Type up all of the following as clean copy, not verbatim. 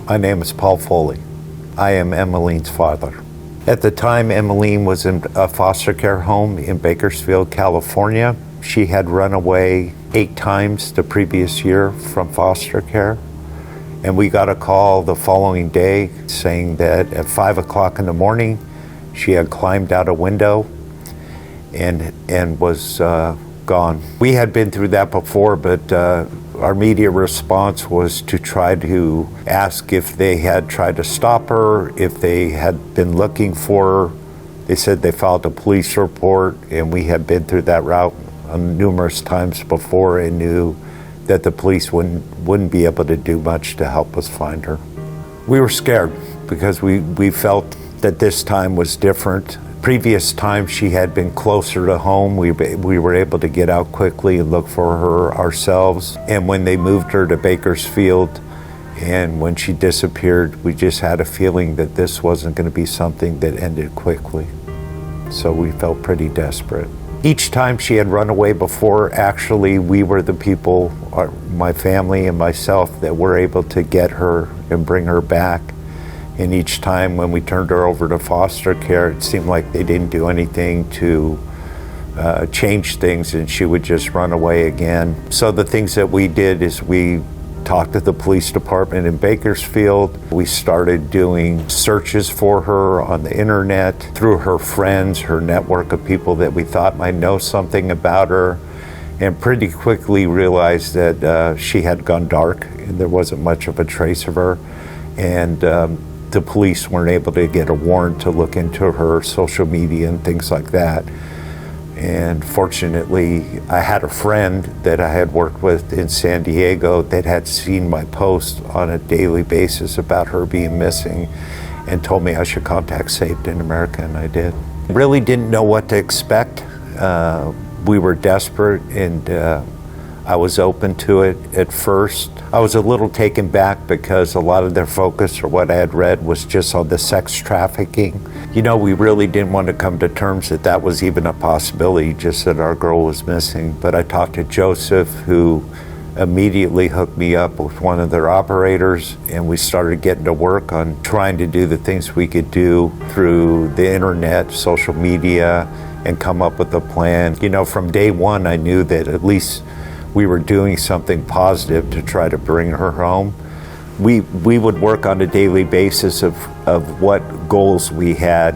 My name is Paul Foley. I am Emmeline's father. At the time, Emmeline was in a foster care home in Bakersfield, California. She had run away 8 times the previous year from foster care. And we got a call the following day saying that at 5 o'clock in the morning, she had climbed out a window and was gone. We had been through that before, but our immediate response was to try to ask if they had tried to stop her, if they had been looking for her. They said they filed a police report, and we had been through that route numerous times before and knew that the police wouldn't be able to do much to help us find her. We were scared because we felt that this time was different. Previous times she had been closer to home. We were able to get out quickly and look for her ourselves. And when they moved her to Bakersfield and when she disappeared, we just had a feeling that this wasn't going to be something that ended quickly. So we felt pretty desperate. Each time she had run away before, actually, we were the people, my family and myself, that were able to get her and bring her back. And each time when we turned her over to foster care, it seemed like they didn't do anything to change things, and she would just run away again. So the things that we did is we talked to the police department in Bakersfield. We started doing searches for her on the internet through her friends, her network of people that we thought might know something about her, and pretty quickly realized that she had gone dark and there wasn't much of a trace of her. And the police weren't able to get a warrant to look into her social media and things like that. And fortunately, I had a friend that I had worked with in San Diego that had seen my posts on a daily basis about her being missing and told me I should contact Saved in America, and I did. Really didn't know what to expect. We were desperate, and I was open to it at first. I was a little taken back because a lot of their focus, or what I had read, was just on the sex trafficking. You know, we really didn't want to come to terms that that was even a possibility, just that our girl was missing. But I talked to Joseph, who immediately hooked me up with one of their operators, and we started getting to work on trying to do the things we could do through the internet, social media, and come up with a plan. You know, from day one, I knew that at least we were doing something positive to try to bring her home. We would work on a daily basis of what goals we had,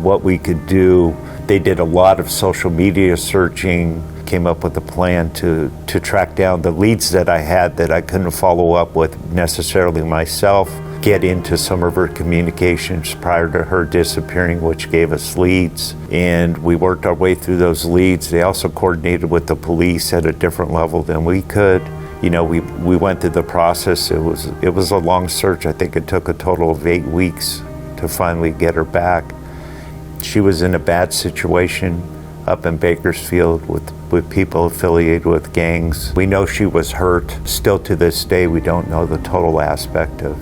what we could do. They did a lot of social media searching, came up with a plan to track down the leads that I had that I couldn't follow up with necessarily myself, get into some of her communications prior to her disappearing, which gave us leads. And we worked our way through those leads. They also coordinated with the police at a different level than we could. You know, we went through the process. It was a long search. I think it took a total of 8 weeks to finally get her back. She was in a bad situation up in Bakersfield with people affiliated with gangs. We know she was hurt. Still to this day, we don't know the total aspect of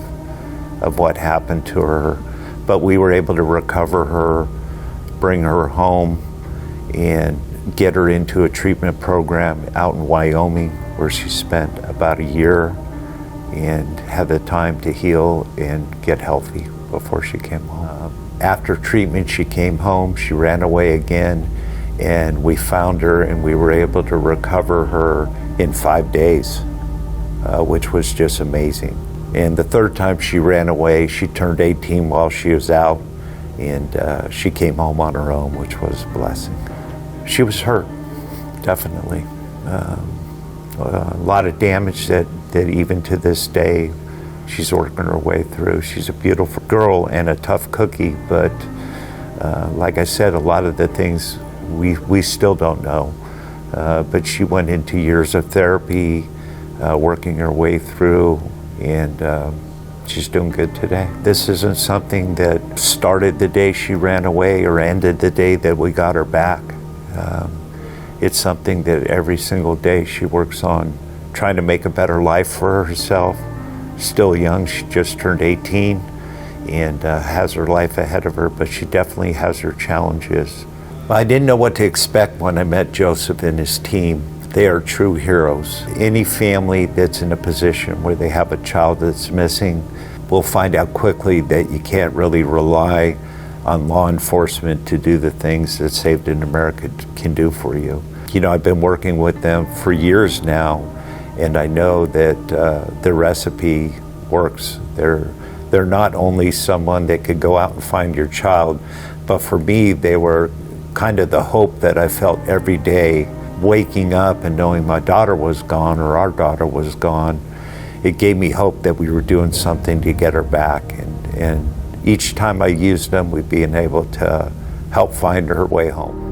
what happened to her, but we were able to recover her, bring her home, and get her into a treatment program out in Wyoming, where she spent about a year and had the time to heal and get healthy before she came home. After treatment, she came home, she ran away again, and we found her, and we were able to recover her in 5 days, which was just amazing. And the third time she ran away, she turned 18 while she was out, and she came home on her own, which was a blessing. She was hurt, definitely. A lot of damage that even to this day, she's working her way through. She's a beautiful girl and a tough cookie, but like I said, a lot of the things we still don't know. But she went into years of therapy, working her way through, and she's doing good today. This isn't something that started the day she ran away or ended the day that we got her back. It's something that every single day she works on, trying to make a better life for herself. Still young, she just turned 18 and has her life ahead of her, but she definitely has her challenges. I didn't know what to expect when I met Joseph and his team. They are true heroes. Any family that's in a position where they have a child that's missing will find out quickly that you can't really rely on law enforcement to do the things that Saved in America can do for you. You know, I've been working with them for years now, and I know that the recipe works. They're not only someone that could go out and find your child, but for me, they were kind of the hope that I felt every day, waking up and knowing my daughter was gone or our daughter was gone. It gave me hope that we were doing something to get her back. And each time I used them, we'd be able to help find her way home.